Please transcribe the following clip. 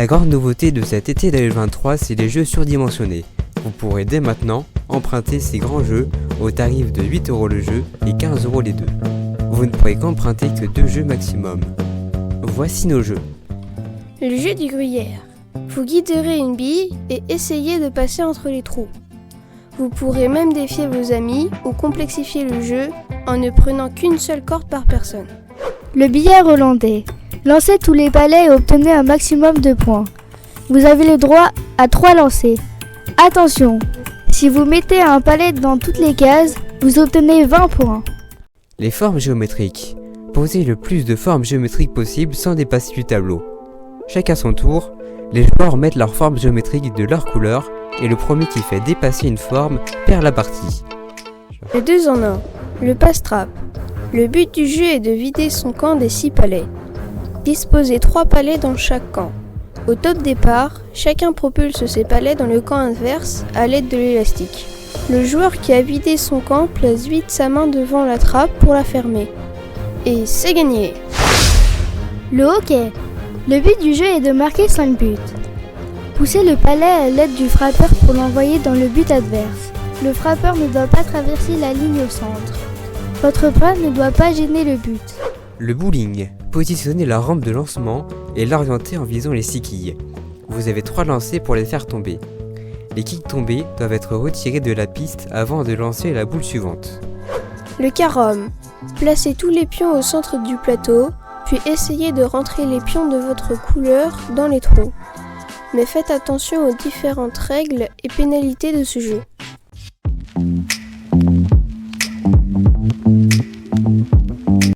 La grande nouveauté de cet été 2023, c'est les jeux surdimensionnés. Vous pourrez dès maintenant emprunter ces grands jeux au tarif de 8€ le jeu et 15€ les deux. Vous ne pourrez qu'emprunter que 2 jeux maximum. Voici nos jeux. Le jeu du gruyère. Vous guiderez une bille et essayez de passer entre les trous. Vous pourrez même défier vos amis ou complexifier le jeu en ne prenant qu'une seule corde par personne. Le billard hollandais. Lancez tous les palets et obtenez un maximum de points. Vous avez le droit à 3 lancers. Attention, si vous mettez un palet dans toutes les cases, vous obtenez 20 points. Les formes géométriques. Posez le plus de formes géométriques possible sans dépasser du tableau. Chacun son tour, les joueurs mettent leurs formes géométriques de leur couleur et le premier qui fait dépasser une forme perd la partie. Le 2 en 1. Le passe-trappe. Le but du jeu est de vider son camp des 6 palets. Disposez 3 palets dans chaque camp. Au top départ, chacun propulse ses palets dans le camp adverse à l'aide de l'élastique. Le joueur qui a vidé son camp place vite sa main devant la trappe pour la fermer. Et c'est gagné! Le hockey. Le but du jeu est de marquer 5 buts. Poussez le palet à l'aide du frappeur pour l'envoyer dans le but adverse. Le frappeur ne doit pas traverser la ligne au centre. Votre bras ne doit pas gêner le but. Le bowling. Positionnez la rampe de lancement et l'orienter en visant les 6 quilles. Vous avez 3 lancers pour les faire tomber. Les quilles tombées doivent être retirées de la piste avant de lancer la boule suivante. Le carom. Placez tous les pions au centre du plateau, puis essayez de rentrer les pions de votre couleur dans les trous. Mais faites attention aux différentes règles et pénalités de ce jeu.